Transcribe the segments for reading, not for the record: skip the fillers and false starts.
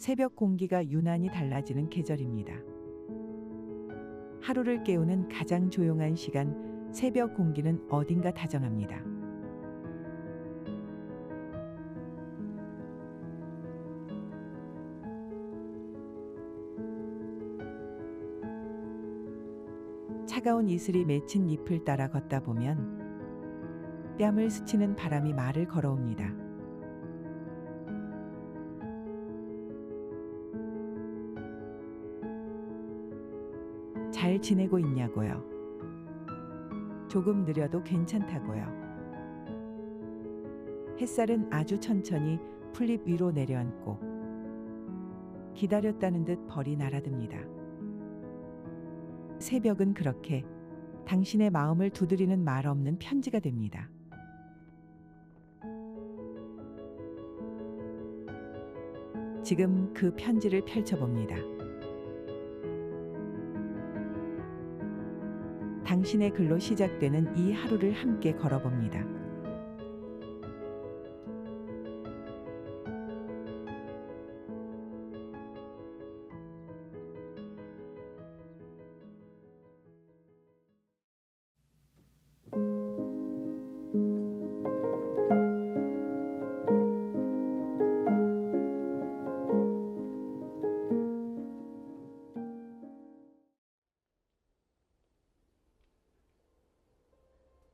새벽 공기가 유난히 달라지는 계절입니다. 하루를 깨우는 가장 조용한 시간, 새벽 공기는 어딘가 다정합니다. 차가운 이슬이 맺힌 잎을 따라 걷다 보면 뺨을 스치는 바람이 말을 걸어옵니다. 잘 지내고 있냐고요? 조금 느려도 괜찮다고요. 햇살은 아주 천천히 풀잎 위로 내려앉고 기다렸다는 듯 벌이 날아듭니다. 새벽은 그렇게 당신의 마음을 두드리는 말 없는 편지가 됩니다. 지금 그 편지를 펼쳐봅니다. 당신의 글로 시작되는 이 하루를 함께 걸어봅니다.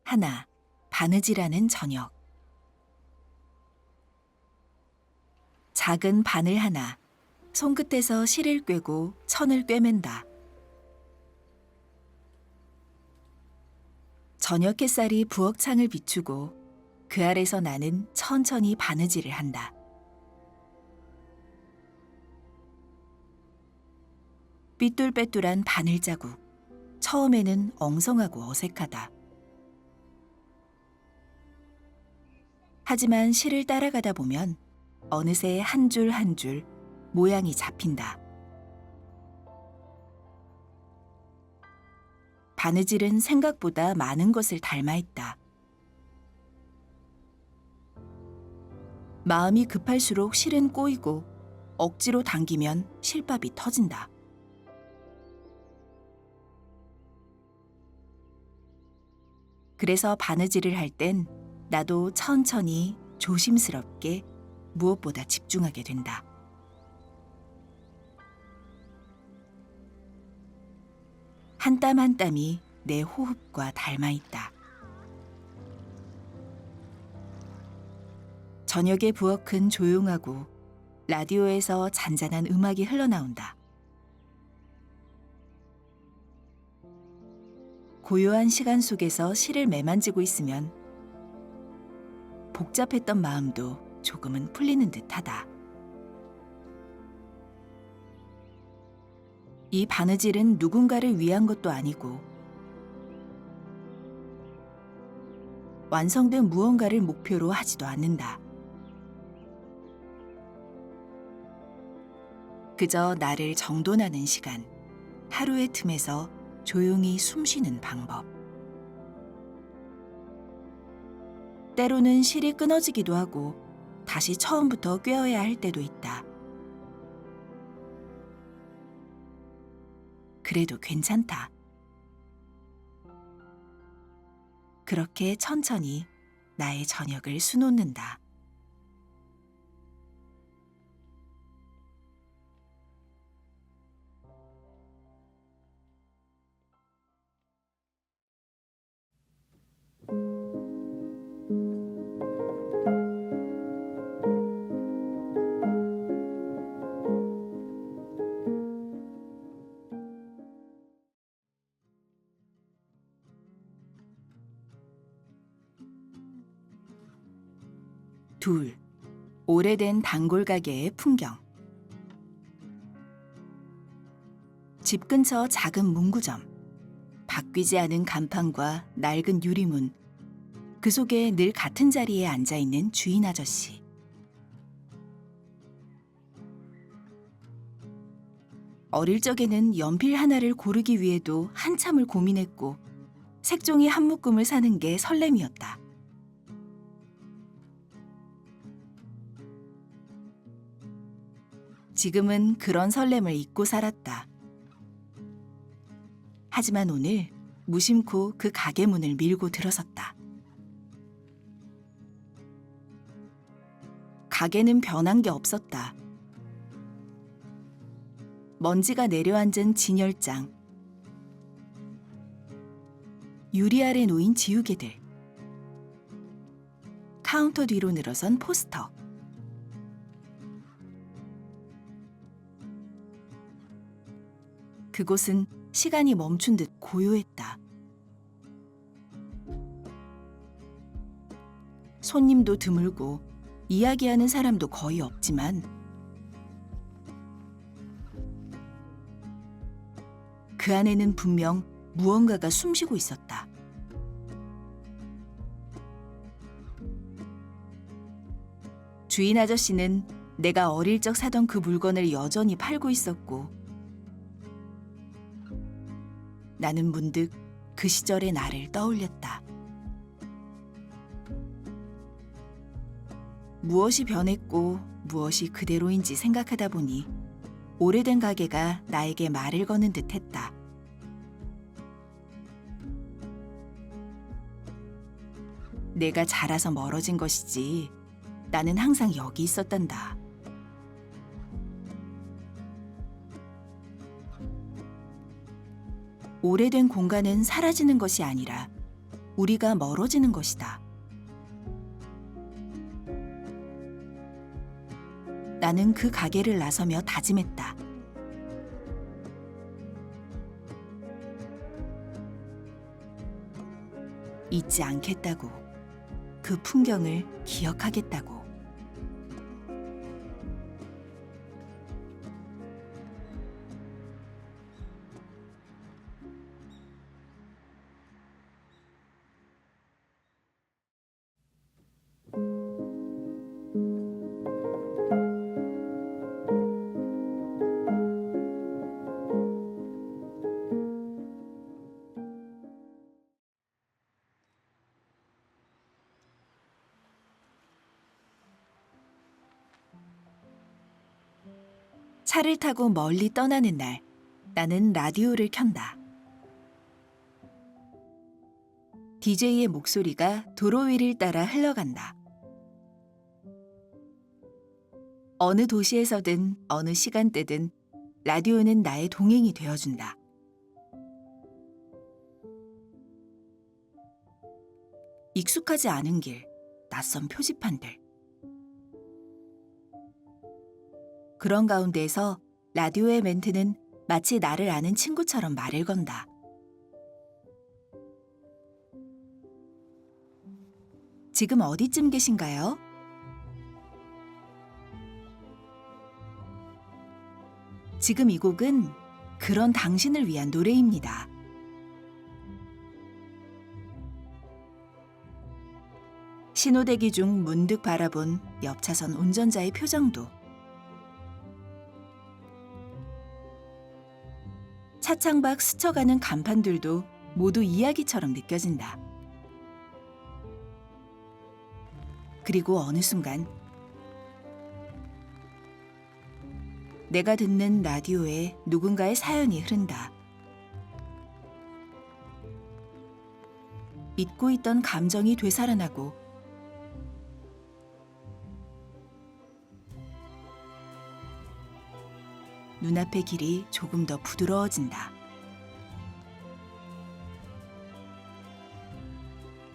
하나, 바느질하는 저녁. 작은 바늘 하나, 손끝에서 실을 꿰고 천을 꿰맨다. 저녁 햇살이 부엌창을 비추고 그 아래서 나는 천천히 바느질을 한다. 삐뚤빼뚤한 바늘 자국, 처음에는 엉성하고 어색하다. 하지만 실을 따라가다 보면 어느새 한 줄 한 줄 모양이 잡힌다. 바느질은 생각보다 많은 것을 닮아 있다. 마음이 급할수록 실은 꼬이고 억지로 당기면 실밥이 터진다. 그래서 바느질을 할 땐 나도 천천히 조심스럽게 무엇보다 집중하게 된다. 한 땀 한 땀이 내 호흡과 닮아 있다. 저녁의 부엌은 조용하고 라디오에서 잔잔한 음악이 흘러나온다. 고요한 시간 속에서 실을 매만지고 있으면 복잡했던 마음도 조금은 풀리는 듯하다. 이 바느질은 누군가를 위한 것도 아니고 완성된 무언가를 목표로 하지도 않는다. 그저 나를 정돈하는 시간, 하루의 틈에서 조용히 숨쉬는 방법. 때로는 실이 끊어지기도 하고 다시 처음부터 꿰어야 할 때도 있다. 그래도 괜찮다. 그렇게 천천히 나의 저녁을 수놓는다. 둘, 오래된 단골 가게의 풍경. 집 근처 작은 문구점. 바뀌지 않은 간판과 낡은 유리문. 그 속에 늘 같은 자리에 앉아있는 주인 아저씨. 어릴 적에는 연필 하나를 고르기 위해도 한참을 고민했고 색종이 한 묶음을 사는 게 설렘이었다. 지금은 그런 설렘을 잊고 살았다. 하지만 오늘 무심코 그 가게 문을 밀고 들어섰다. 가게는 변한 게 없었다. 먼지가 내려앉은 진열장, 유리 아래 놓인 지우개들, 카운터 뒤로 늘어선 포스터. 그곳은 시간이 멈춘 듯 고요했다. 손님도 드물고 이야기하는 사람도 거의 없지만 그 안에는 분명 무언가가 숨쉬고 있었다. 주인 아저씨는 내가 어릴 적 사던 그 물건을 여전히 팔고 있었고 나는 문득 그 시절의 나를 떠올렸다. 무엇이 변했고 무엇이 그대로인지 생각하다 보니 오래된 가게가 나에게 말을 거는 듯했다. 내가 자라서 멀어진 것이지 나는 항상 여기 있었단다. 오래된 공간은 사라지는 것이 아니라 우리가 멀어지는 것이다. 나는 그 가게를 나서며 다짐했다. 잊지 않겠다고, 그 풍경을 기억하겠다고. 차를 타고 멀리 떠나는 날, 나는 라디오를 켠다. DJ의 목소리가 도로 위를 따라 흘러간다. 어느 도시에서든 어느 시간대든 라디오는 나의 동행이 되어준다. 익숙하지 않은 길, 낯선 표지판들. 그런 가운데에서 라디오의 멘트는 마치 나를 아는 친구처럼 말을 건다. 지금 어디쯤 계신가요? 지금 이 곡은 그런 당신을 위한 노래입니다. 신호대기 중 문득 바라본 옆 차선 운전자의 표정도, 차창밖 스쳐가는 간판들도 모두 이야기처럼 느껴진다. 그리고 어느 순간 내가 듣는 라디오에 누군가의 사연이 흐른다. 잊고 있던 감정이 되살아나고 눈앞의 길이 조금 더 부드러워진다.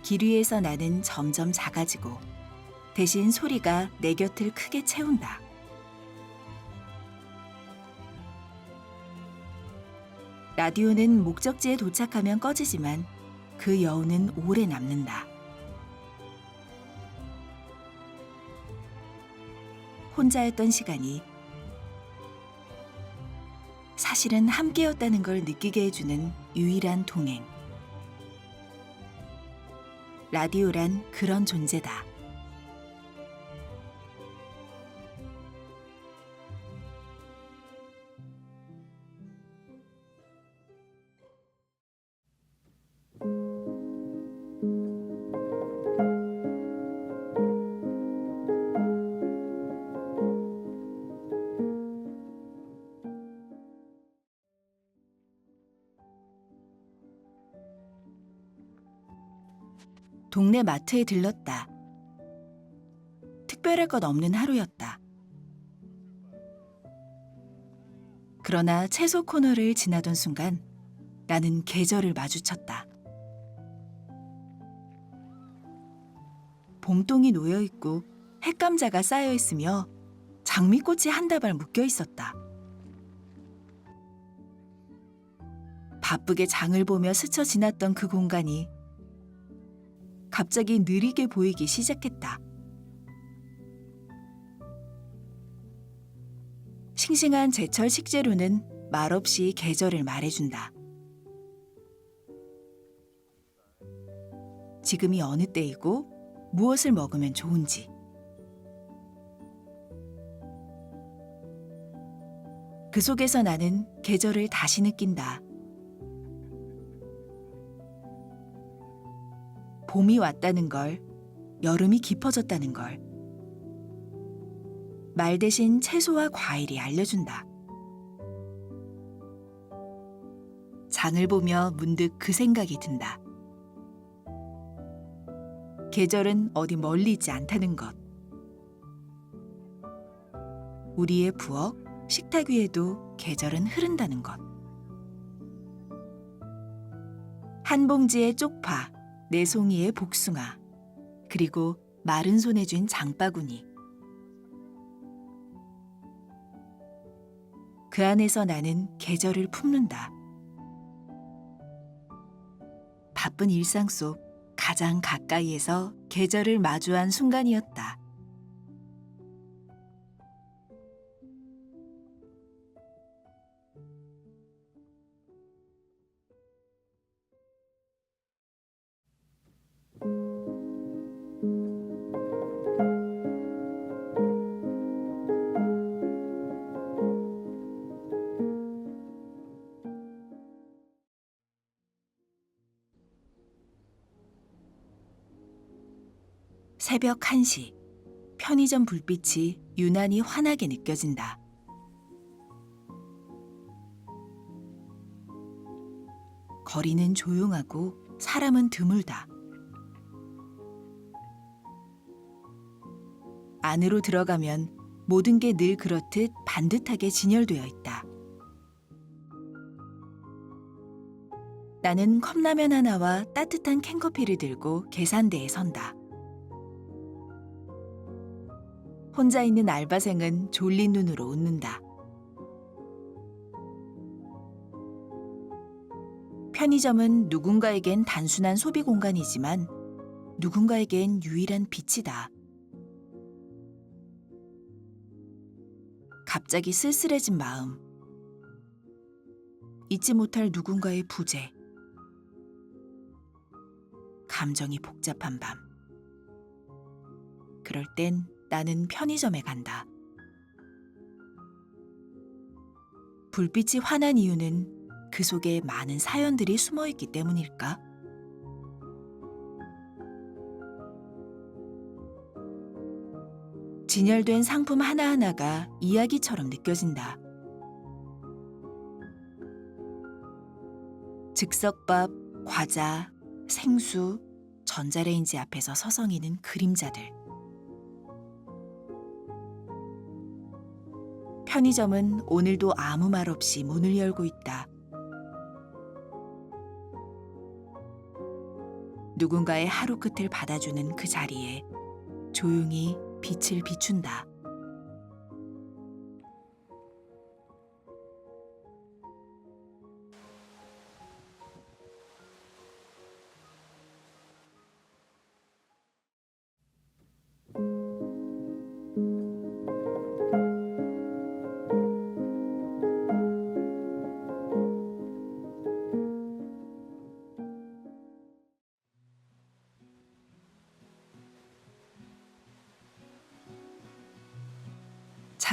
길 위에서 나는 점점 작아지고 대신 소리가 내 곁을 크게 채운다. 라디오는 목적지에 도착하면 꺼지지만 그 여운은 오래 남는다. 혼자였던 시간이 사실은 함께였다는 걸 느끼게 해주는 유일한 동행. 라디오란 그런 존재다. 동네 마트에 들렀다. 특별할 것 없는 하루였다. 그러나 채소 코너를 지나던 순간 나는 계절을 마주쳤다. 봄동이 놓여있고 핵감자가 쌓여있으며 장미꽃이 한 다발 묶여있었다. 바쁘게 장을 보며 스쳐 지났던 그 공간이 갑자기 느리게 보이기 시작했다. 싱싱한 제철 식재료는 말없이 계절을 말해준다. 지금이 어느 때이고 무엇을 먹으면 좋은지. 그 속에서 나는 계절을 다시 느낀다. 봄이 왔다는 걸, 여름이 깊어졌다는 걸. 말 대신 채소와 과일이 알려준다. 장을 보며 문득 그 생각이 든다. 계절은 어디 멀리 있지 않다는 것. 우리의 부엌, 식탁 위에도 계절은 흐른다는 것. 한 봉지의 쪽파, 네 송이의 복숭아, 그리고 마른 손에 쥔 장바구니. 그 안에서 나는 계절을 품는다. 바쁜 일상 속 가장 가까이에서 계절을 마주한 순간이었다. 새벽 1시, 편의점 불빛이 유난히 환하게 느껴진다. 거리는 조용하고 사람은 드물다. 안으로 들어가면 모든 게 늘 그렇듯 반듯하게 진열되어 있다. 나는 컵라면 하나와 따뜻한 캔커피를 들고 계산대에 선다. 혼자 있는 알바생은 졸린 눈으로 웃는다. 편의점은 누군가에겐 단순한 소비 공간이지만 누군가에겐 유일한 빛이다. 갑자기 쓸쓸해진 마음, 잊지 못할 누군가의 부재, 감정이 복잡한 밤. 그럴 땐 나는 편의점에 간다. 불빛이 환한 이유는 그 속에 많은 사연들이 숨어 있기 때문일까? 진열된 상품 하나하나가 이야기처럼 느껴진다. 즉석밥, 과자, 생수, 전자레인지 앞에서 서성이는 그림자들. 편의점은 오늘도 아무 말 없이 문을 열고 있다. 누군가의 하루 끝을 받아주는 그 자리에 조용히 빛을 비춘다.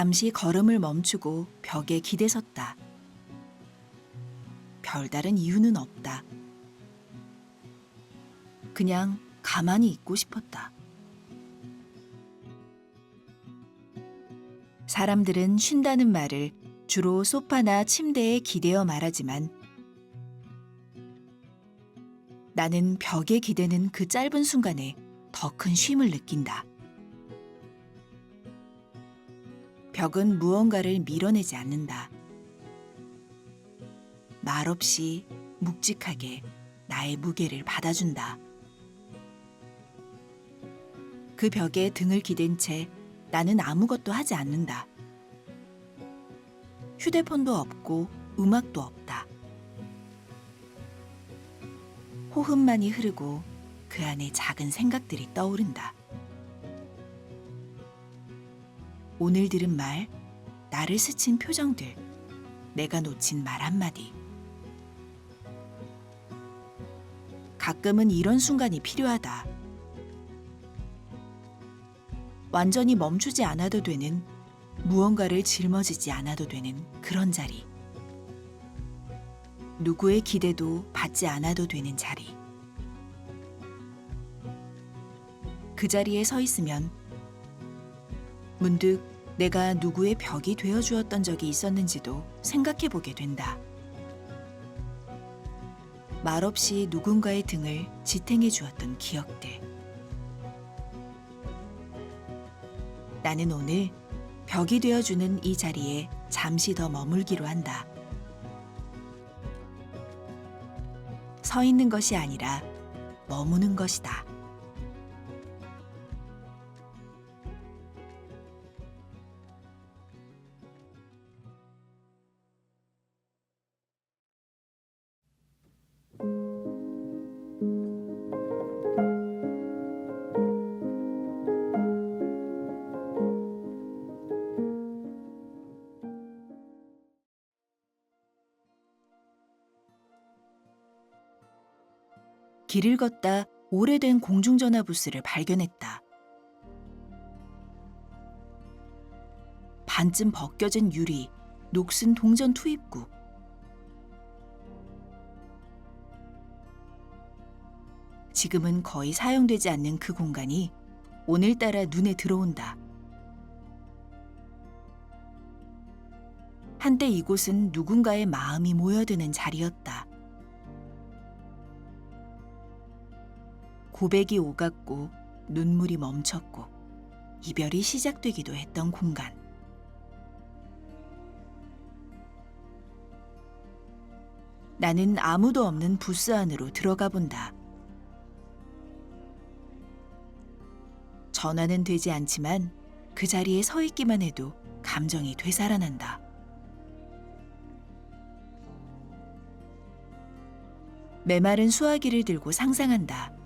잠시 걸음을 멈추고 벽에 기대섰다. 별다른 이유는 없다. 그냥 가만히 있고 싶었다. 사람들은 쉰다는 말을 주로 소파나 침대에 기대어 말하지만 나는 벽에 기대는 그 짧은 순간에 더 큰 쉼을 느낀다. 벽은 무언가를 밀어내지 않는다. 말없이 묵직하게 나의 무게를 받아준다. 그 벽에 등을 기댄 채 나는 아무것도 하지 않는다. 휴대폰도 없고 음악도 없다. 호흡만이 흐르고 그 안에 작은 생각들이 떠오른다. 오늘 들은 말, 나를 스친 표정들, 내가 놓친 말 한마디. 가끔은 이런 순간이 필요하다. 완전히 멈추지 않아도 되는, 무언가를 짊어지지 않아도 되는 그런 자리. 누구의 기대도 받지 않아도 되는 자리. 그 자리에 서 있으면 문득 내가 누구의 벽이 되어주었던 적이 있었는지도 생각해 보게 된다. 말없이 누군가의 등을 지탱해 주었던 기억들. 나는 오늘 벽이 되어주는 이 자리에 잠시 더 머물기로 한다. 서 있는 것이 아니라 머무는 것이다. 길을 걷다 오래된 공중전화 부스를 발견했다. 반쯤 벗겨진 유리, 녹슨 동전 투입구. 지금은 거의 사용되지 않는 그 공간이 오늘따라 눈에 들어온다. 한때 이곳은 누군가의 마음이 모여드는 자리였다. 고백이 오갔고 눈물이 멈췄고 이별이 시작되기도 했던 공간. 나는 아무도 없는 부스 안으로 들어가 본다. 전화는 되지 않지만 그 자리에 서 있기만 해도 감정이 되살아난다. 메마른 수화기를 들고 상상한다.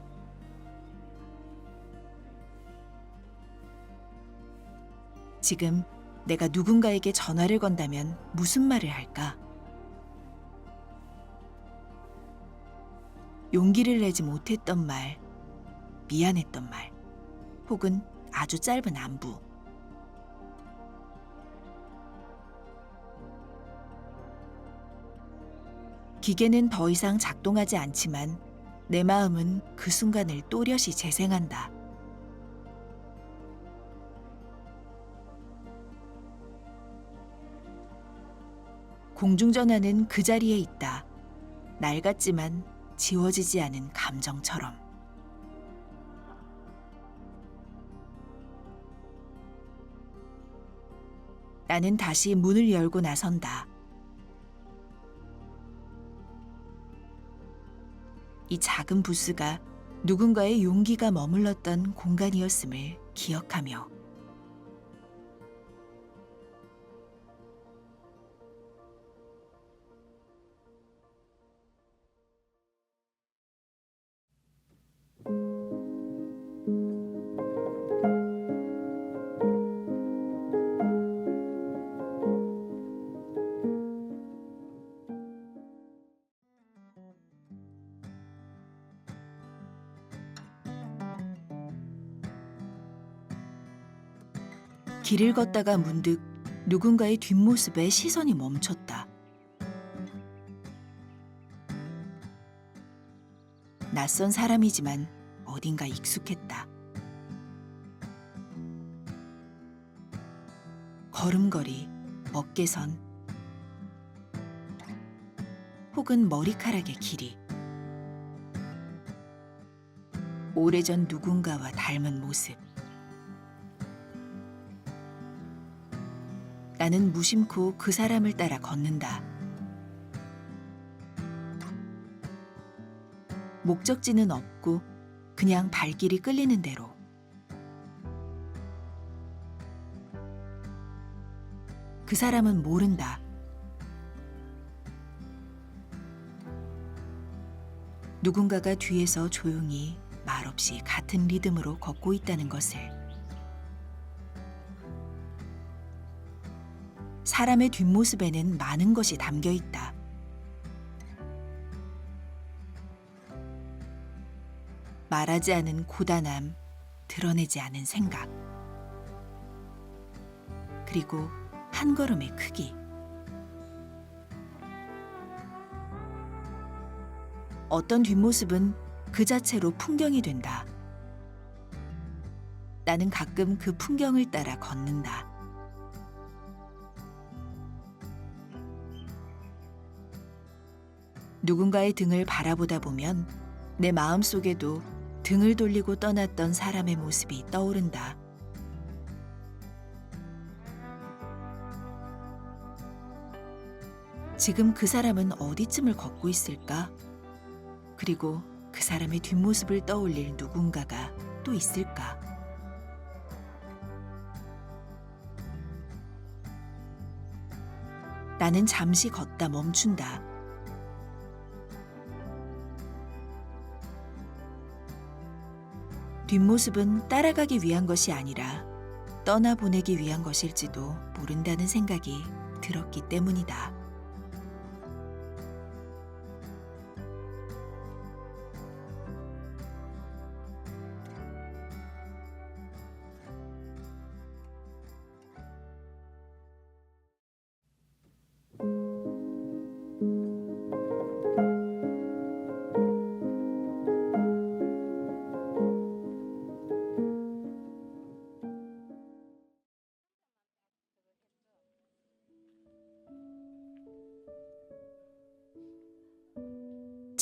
지금 내가 누군가에게 전화를 건다면 무슨 말을 할까? 용기를 내지 못했던 말, 미안했던 말, 혹은 아주 짧은 안부. 기계는 더 이상 작동하지 않지만 내 마음은 그 순간을 또렷이 재생한다. 공중전화는 그 자리에 있다. 낡았지만 지워지지 않은 감정처럼. 나는 다시 문을 열고 나선다. 이 작은 부스가 누군가의 용기가 머물렀던 공간이었음을 기억하며. 길을 걷다가 문득 누군가의 뒷모습에 시선이 멈췄다. 낯선 사람이지만 어딘가 익숙했다. 걸음걸이, 어깨선, 혹은 머리카락의 길이. 오래전 누군가와 닮은 모습. 나는 무심코 그 사람을 따라 걷는다. 목적지는 없고 그냥 발길이 끌리는 대로. 그 사람은 모른다. 누군가가 뒤에서 조용히 말없이 같은 리듬으로 걷고 있다는 것을. 사람의 뒷모습에는 많은 것이 담겨 있다. 말하지 않은 고단함, 드러내지 않은 생각. 그리고 한 걸음의 크기. 어떤 뒷모습은 그 자체로 풍경이 된다. 나는 가끔 그 풍경을 따라 걷는다. 누군가의 등을 바라보다 보면 내 마음속에도 등을 돌리고 떠났던 사람의 모습이 떠오른다. 지금 그 사람은 어디쯤을 걷고 있을까? 그리고 그 사람의 뒷모습을 떠올릴 누군가가 또 있을까? 나는 잠시 걷다 멈춘다. 뒷모습은 따라가기 위한 것이 아니라 떠나보내기 위한 것일지도 모른다는 생각이 들었기 때문이다.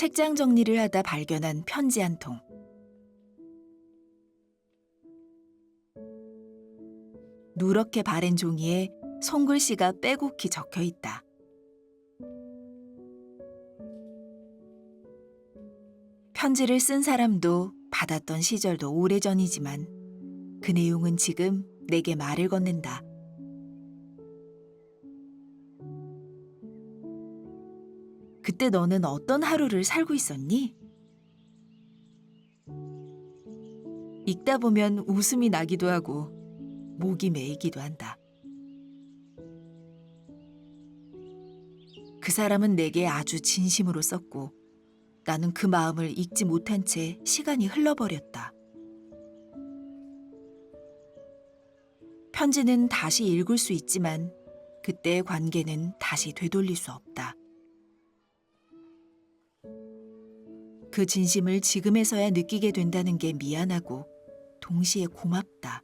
책장 정리를 하다 발견한 편지 한 통. 누렇게 바랜 종이에 손글씨가 빼곡히 적혀 있다. 편지를 쓴 사람도 받았던 시절도 오래전이지만 그 내용은 지금 내게 말을 건넨다. 그때 너는 어떤 하루를 살고 있었니? 읽다 보면 웃음이 나기도 하고 목이 메이기도 한다. 그 사람은 내게 아주 진심으로 썼고 나는 그 마음을 읽지 못한 채 시간이 흘러버렸다. 편지는 다시 읽을 수 있지만 그때의 관계는 다시 되돌릴 수 없다. 그 진심을 지금에서야 느끼게 된다는 게 미안하고 동시에 고맙다.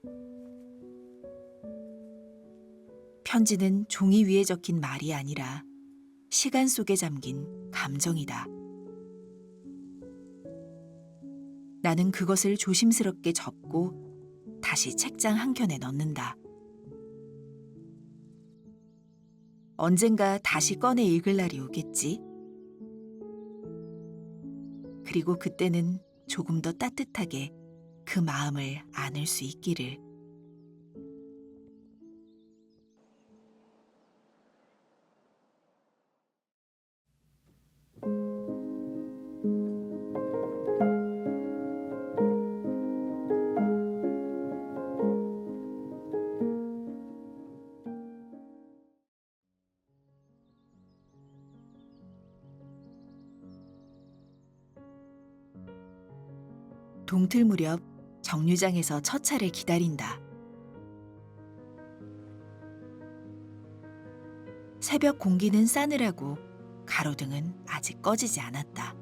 편지는 종이 위에 적힌 말이 아니라 시간 속에 잠긴 감정이다. 나는 그것을 조심스럽게 접고 다시 책장 한켠에 넣는다. 언젠가 다시 꺼내 읽을 날이 오겠지. 그리고 그때는 조금 더 따뜻하게 그 마음을 안을 수 있기를. 동틀 무렵 정류장에서 첫 차를 기다린다. 새벽 공기는 싸늘하고 가로등은 아직 꺼지지 않았다.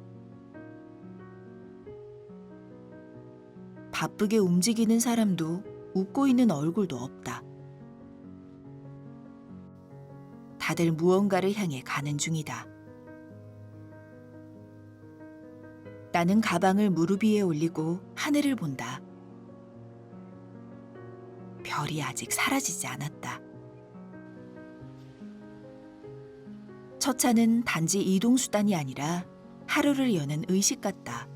바쁘게 움직이는 사람도 웃고 있는 얼굴도 없다. 다들 무언가를 향해 가는 중이다. 나는 가방을 무릎 위에 올리고 하늘을 본다. 별이 아직 사라지지 않았다. 첫 차는 단지 이동수단이 아니라 하루를 여는 의식 같다.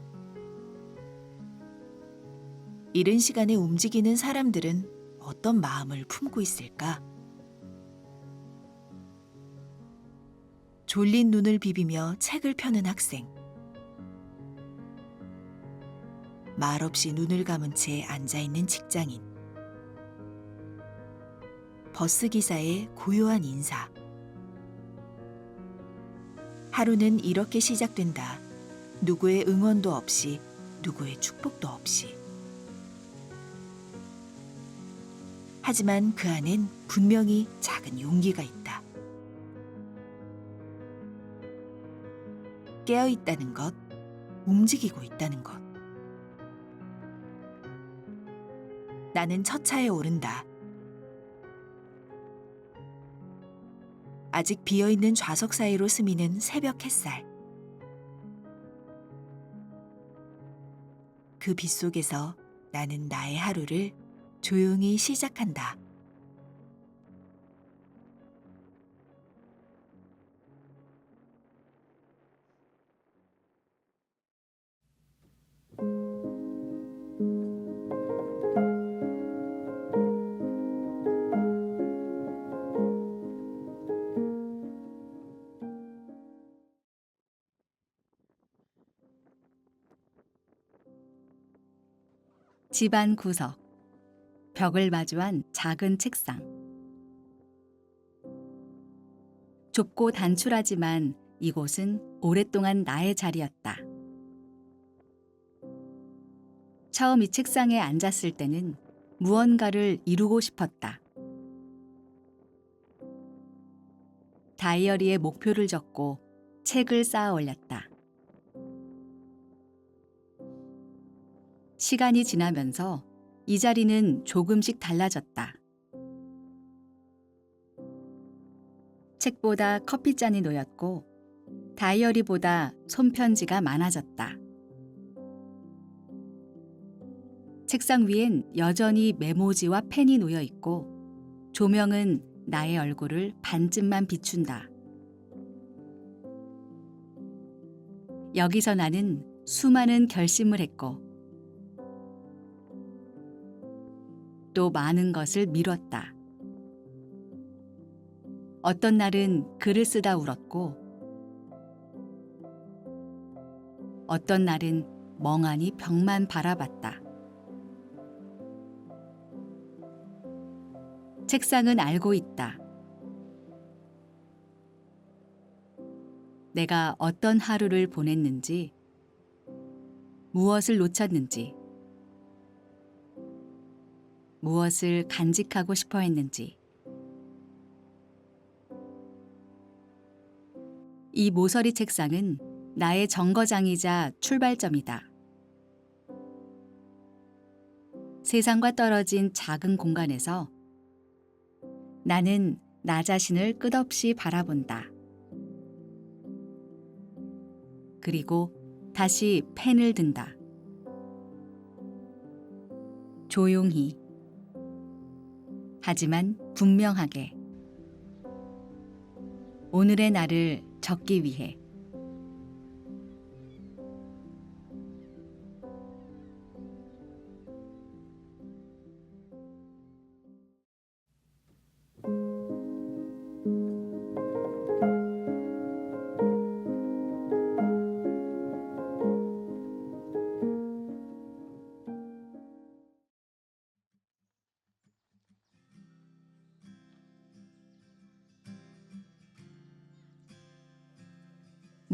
이른 시간에 움직이는 사람들은 어떤 마음을 품고 있을까? 졸린 눈을 비비며 책을 펴는 학생. 말없이 눈을 감은 채 앉아있는 직장인. 버스 기사의 고요한 인사. 하루는 이렇게 시작된다. 누구의 응원도 없이, 누구의 축복도 없이. 하지만 그 안엔 분명히 작은 용기가 있다. 깨어 있다는 것, 움직이고 있다는 것. 나는 첫 차에 오른다. 아직 비어있는 좌석 사이로 스미는 새벽 햇살. 그 빛 속에서 나는 나의 하루를 조용히 시작한다. 집안 구석, 벽을 마주한 작은 책상. 좁고 단출하지만 이곳은 오랫동안 나의 자리였다. 처음 이 책상에 앉았을 때는 무언가를 이루고 싶었다. 다이어리에 목표를 적고 책을 쌓아 올렸다. 시간이 지나면서 이 자리는 조금씩 달라졌다. 책보다 커피잔이 놓였고 다이어리보다 손편지가 많아졌다. 책상 위엔 여전히 메모지와 펜이 놓여 있고 조명은 나의 얼굴을 반쯤만 비춘다. 여기서 나는 수많은 결심을 했고 또 많은 것을 미뤘다. 어떤 날은 글을 쓰다 울었고 어떤 날은 멍하니 벽만 바라봤다. 책상은 알고 있다. 내가 어떤 하루를 보냈는지, 무엇을 놓쳤는지, 무엇을 간직하고 싶어 했는지. 이 모서리 책상은 나의 정거장이자 출발점이다. 세상과 떨어진 작은 공간에서 나는 나 자신을 끝없이 바라본다. 그리고 다시 펜을 든다. 조용히. 하지만 분명하게. 오늘의 나를 적기 위해.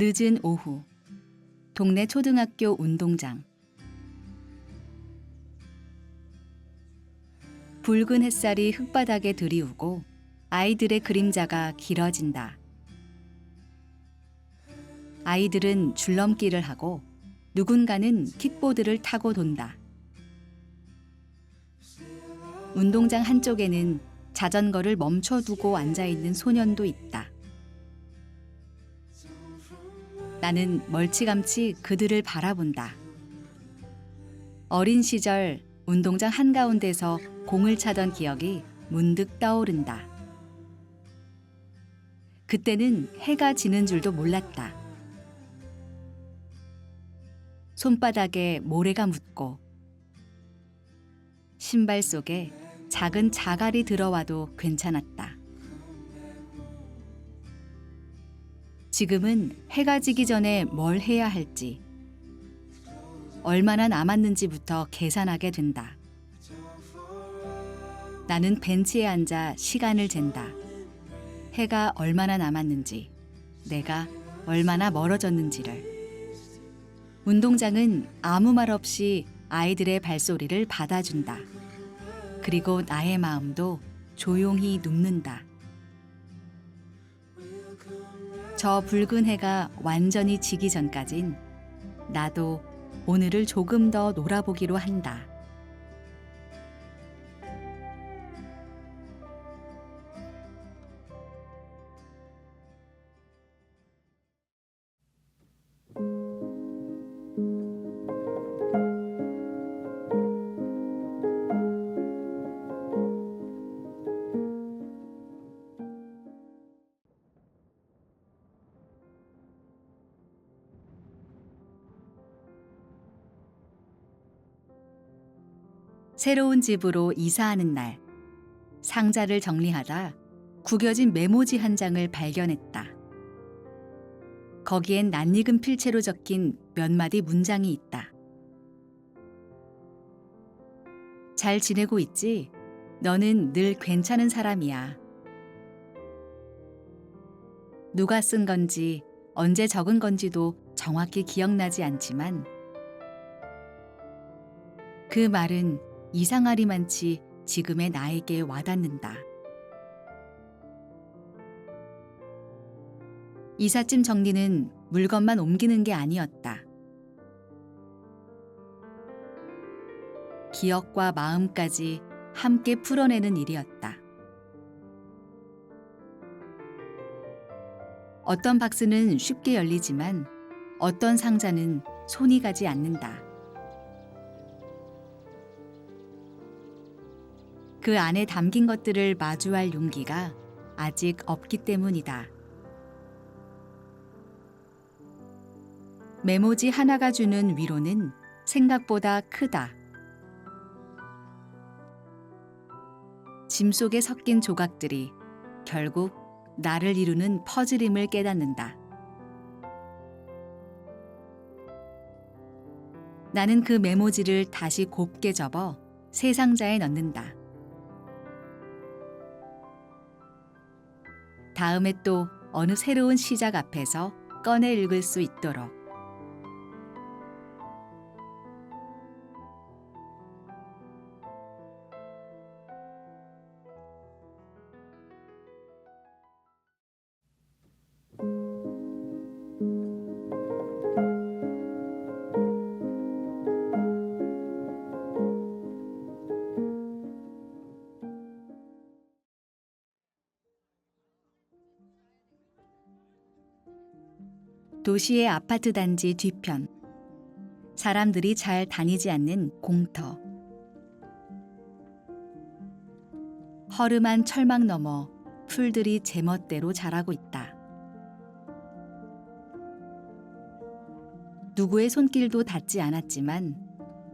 늦은 오후, 동네 초등학교 운동장. 붉은 햇살이 흙바닥에 들이우고 아이들의 그림자가 길어진다. 아이들은 줄넘기를 하고 누군가는 킥보드를 타고 돈다. 운동장 한쪽에는 자전거를 멈춰두고 앉아있는 소년도 있다. 나는 멀찌감치 그들을 바라본다. 어린 시절 운동장 한가운데서 공을 차던 기억이 문득 떠오른다. 그때는 해가 지는 줄도 몰랐다. 손바닥에 모래가 묻고 신발 속에 작은 자갈이 들어와도 괜찮았다. 지금은 해가 지기 전에 뭘 해야 할지, 얼마나 남았는지부터 계산하게 된다. 나는 벤치에 앉아 시간을 잰다. 해가 얼마나 남았는지, 내가 얼마나 멀어졌는지를. 운동장은 아무 말 없이 아이들의 발소리를 받아준다. 그리고 나의 마음도 조용히 눕는다. 저 붉은 해가 완전히 지기 전까진 나도 오늘을 조금 더 놀아보기로 한다. 새로운 집으로 이사하는 날, 상자를 정리하다 구겨진 메모지 한 장을 발견했다. 거기엔 낯익은 필체로 적힌 몇 마디 문장이 있다. 잘 지내고 있지? 너는 늘 괜찮은 사람이야. 누가 쓴 건지 언제 적은 건지도 정확히 기억나지 않지만 그 말은 이상하리만치 지금의 나에게 와닿는다. 이삿짐 정리는 물건만 옮기는 게 아니었다. 기억과 마음까지 함께 풀어내는 일이었다. 어떤 박스는 쉽게 열리지만 어떤 상자는 손이 가지 않는다. 그 안에 담긴 것들을 마주할 용기가 아직 없기 때문이다. 메모지 하나가 주는 위로는 생각보다 크다. 짐 속에 섞인 조각들이 결국 나를 이루는 퍼즐임을 깨닫는다. 나는 그 메모지를 다시 곱게 접어 새 상자에 넣는다. 다음에 또 어느 새로운 시작 앞에서 꺼내 읽을 수 있도록. 도시의 아파트 단지 뒤편. 사람들이 잘 다니지 않는 공터. 허름한 철망 너머 풀들이 제멋대로 자라고 있다. 누구의 손길도 닿지 않았지만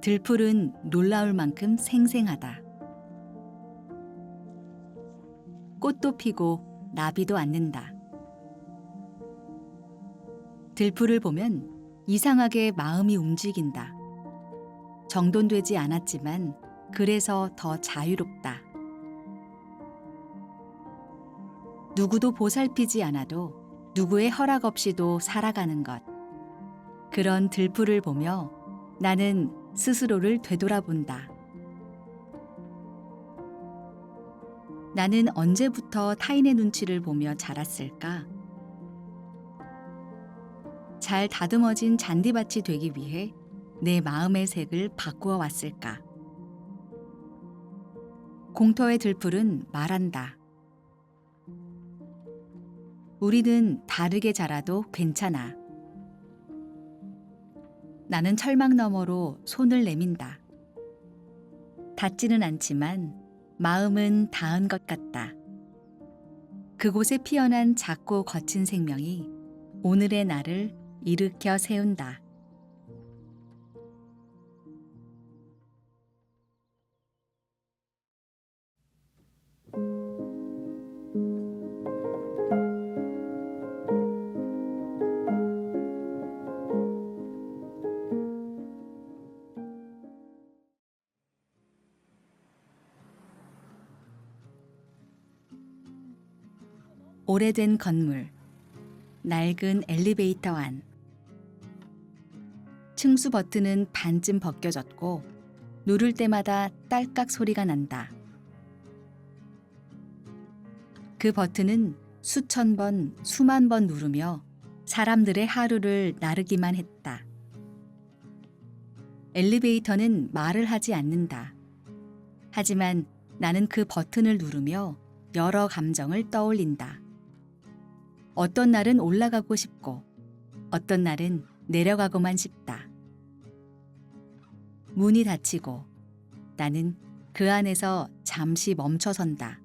들풀은 놀라울 만큼 생생하다. 꽃도 피고 나비도 않는다. 들풀을 보면 이상하게 마음이 움직인다. 정돈되지 않았지만 그래서 더 자유롭다. 누구도 보살피지 않아도 누구의 허락 없이도 살아가는 것. 그런 들풀을 보며 나는 스스로를 되돌아본다. 나는 언제부터 타인의 눈치를 보며 자랐을까? 잘 다듬어진 잔디밭이 되기 위해 내 마음의 색을 바꾸어 왔을까? 공터의 들풀은 말한다. 우리는 다르게 자라도 괜찮아. 나는 철망 너머로 손을 내민다. 닿지는 않지만 마음은 닿은 것 같다. 그곳에 피어난 작고 거친 생명이 오늘의 나를 일으켜 세운다. 오래된 건물, 낡은 엘리베이터 안. 층수 버튼은 반쯤 벗겨졌고 누를 때마다 딸깍 소리가 난다. 그 버튼은 수천 번, 수만 번 누르며 사람들의 하루를 나르기만 했다. 엘리베이터는 말을 하지 않는다. 하지만 나는 그 버튼을 누르며 여러 감정을 떠올린다. 어떤 날은 올라가고 싶고 어떤 날은 내려가고만 싶다. 문이 닫히고 나는 그 안에서 잠시 멈춰선다.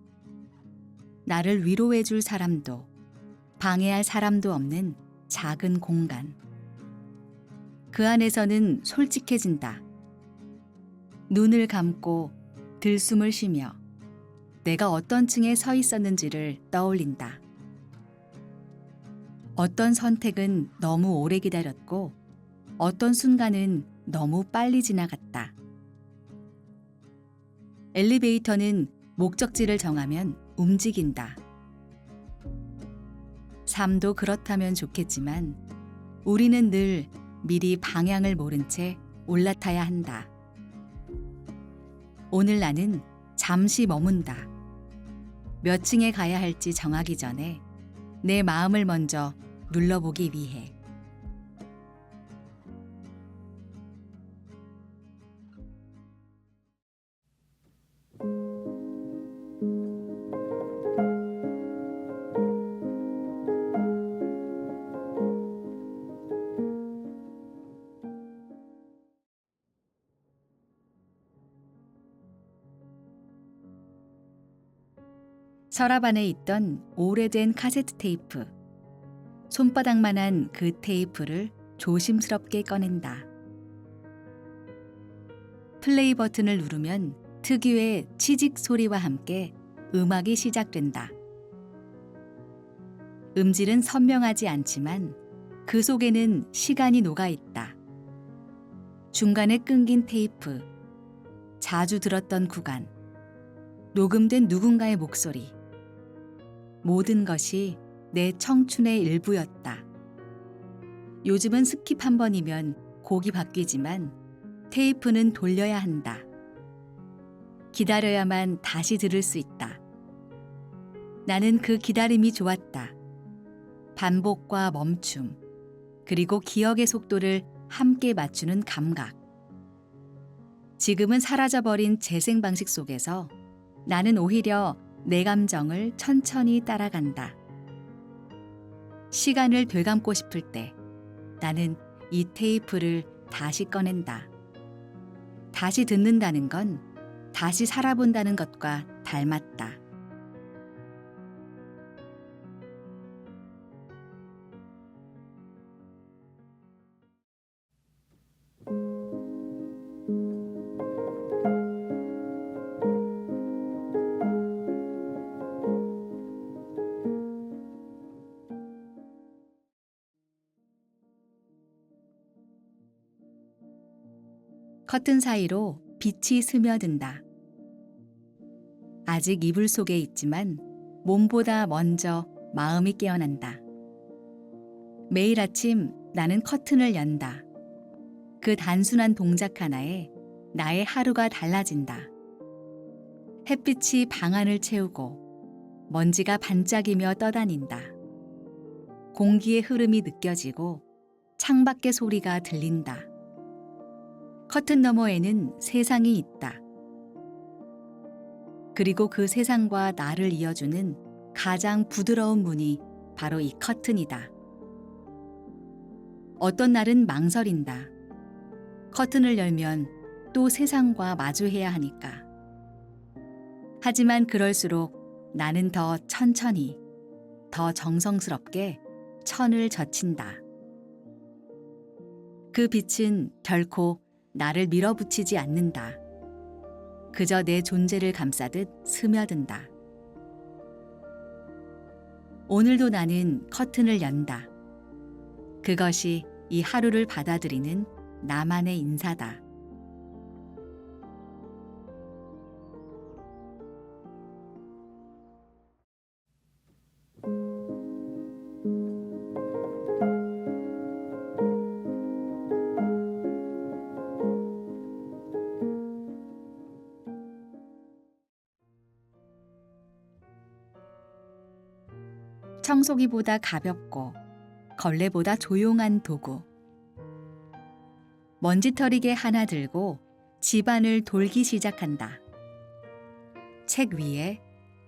나를 위로해 줄 사람도 방해할 사람도 없는 작은 공간. 그 안에서는 솔직해진다. 눈을 감고 들숨을 쉬며 내가 어떤 층에 서 있었는지를 떠올린다. 어떤 선택은 너무 오래 기다렸고 어떤 순간은 너무 빨리 지나갔다. 엘리베이터는 목적지를 정하면 움직인다. 삶도 그렇다면 좋겠지만 우리는 늘 미리 방향을 모른 채 올라타야 한다. 오늘 나는 잠시 머문다. 몇 층에 가야 할지 정하기 전에 내 마음을 먼저 눌러보기 위해. 서랍 안에 있던 오래된 카세트 테이프. 손바닥만한 그 테이프를 조심스럽게 꺼낸다. 플레이 버튼을 누르면 특유의 치직 소리와 함께 음악이 시작된다. 음질은 선명하지 않지만 그 속에는 시간이 녹아있다. 중간에 끊긴 테이프, 자주 들었던 구간, 녹음된 누군가의 목소리. 모든 것이 내 청춘의 일부였다. 요즘은 스킵 한 번이면 곡이 바뀌지만 테이프는 돌려야 한다. 기다려야만 다시 들을 수 있다. 나는 그 기다림이 좋았다. 반복과 멈춤, 그리고 기억의 속도를 함께 맞추는 감각. 지금은 사라져버린 재생 방식 속에서 나는 오히려 내 감정을 천천히 따라간다. 시간을 되감고 싶을 때 나는 이 테이프를 다시 꺼낸다. 다시 듣는다는 건 다시 살아본다는 것과 닮았다. 커튼 사이로 빛이 스며든다. 아직 이불 속에 있지만 몸보다 먼저 마음이 깨어난다. 매일 아침 나는 커튼을 연다. 그 단순한 동작 하나에 나의 하루가 달라진다. 햇빛이 방 안을 채우고 먼지가 반짝이며 떠다닌다. 공기의 흐름이 느껴지고 창밖의 소리가 들린다. 커튼 너머에는 세상이 있다. 그리고 그 세상과 나를 이어주는 가장 부드러운 문이 바로 이 커튼이다. 어떤 날은 망설인다. 커튼을 열면 또 세상과 마주해야 하니까. 하지만 그럴수록 나는 더 천천히, 더 정성스럽게 천을 젖힌다. 그 빛은 결코 나를 밀어붙이지 않는다. 그저 내 존재를 감싸듯 스며든다. 오늘도 나는 커튼을 연다. 그것이 이 하루를 받아들이는 나만의 인사다. 청소기보다 가볍고 걸레보다 조용한 도구. 먼지털이개 하나 들고 집안을 돌기 시작한다. 책 위에,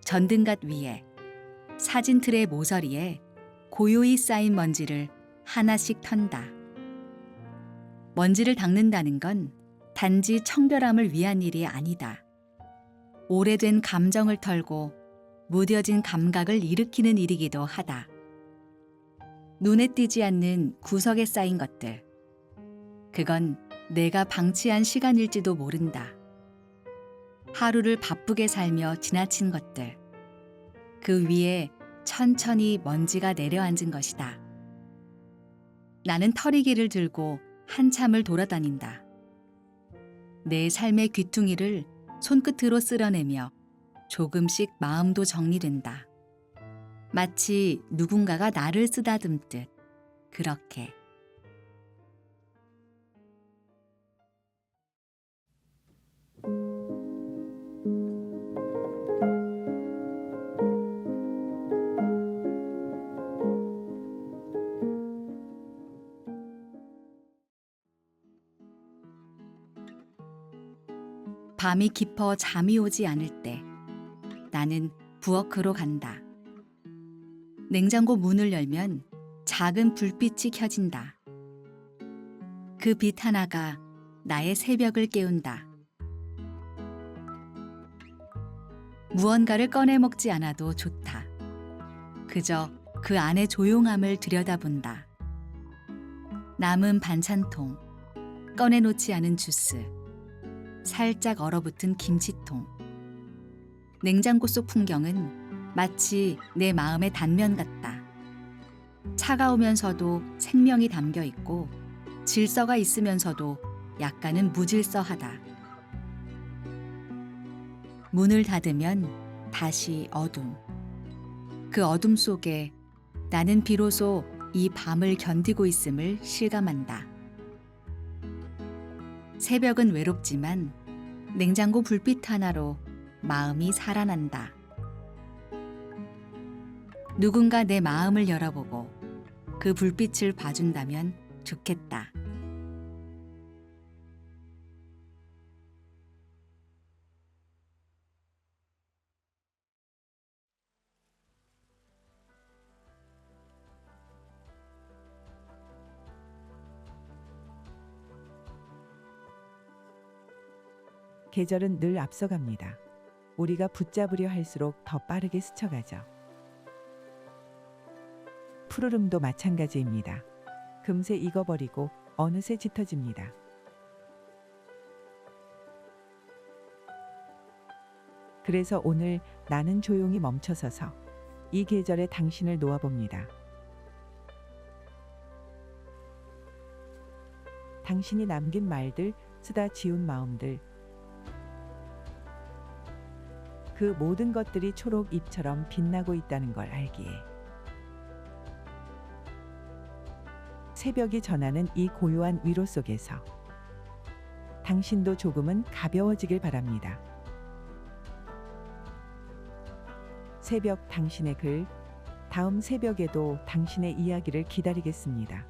전등갓 위에, 사진틀의 모서리에 고요히 쌓인 먼지를 하나씩 턴다. 먼지를 닦는다는 건 단지 청결함을 위한 일이 아니다. 오래된 감정을 털고 무뎌진 감각을 일으키는 일이기도 하다. 눈에 띄지 않는 구석에 쌓인 것들. 그건 내가 방치한 시간일지도 모른다. 하루를 바쁘게 살며 지나친 것들. 그 위에 천천히 먼지가 내려앉은 것이다. 나는 털이개를 들고 한참을 돌아다닌다. 내 삶의 귀퉁이를 손끝으로 쓸어내며 조금씩 마음도 정리된다. 마치 누군가가 나를 쓰다듬듯 그렇게. 밤이 깊어 잠이 오지 않을 때 나는 부엌으로 간다. 냉장고 문을 열면 작은 불빛이 켜진다. 그 빛 하나가 나의 새벽을 깨운다. 무언가를 꺼내 먹지 않아도 좋다. 그저 그 안의 조용함을 들여다본다. 남은 반찬통, 꺼내놓지 않은 주스, 살짝 얼어붙은 김치통. 냉장고 속 풍경은 마치 내 마음의 단면 같다. 차가우면서도 생명이 담겨 있고 질서가 있으면서도 약간은 무질서하다. 문을 닫으면 다시 어둠. 그 어둠 속에 나는 비로소 이 밤을 견디고 있음을 실감한다. 새벽은 외롭지만 냉장고 불빛 하나로 마음이 살아난다. 누군가 내 마음을 열어보고 그 불빛을 봐준다면 좋겠다. 계절은 늘 앞서갑니다. 우리가 붙잡으려 할수록 더 빠르게 스쳐가죠. 푸르름도 마찬가지입니다. 금세 익어버리고 어느새 짙어집니다. 그래서 오늘 나는 조용히 멈춰서서 이 계절에 당신을 놓아봅니다. 당신이 남긴 말들, 쓰다 지운 마음들, 그 모든 것들이 초록 잎처럼 빛나고 있다는 걸 알기에 새벽이 전하는 이 고요한 위로 속에서 당신도 조금은 가벼워지길 바랍니다. 새벽 당신의 글, 다음 새벽에도 당신의 이야기를 기다리겠습니다.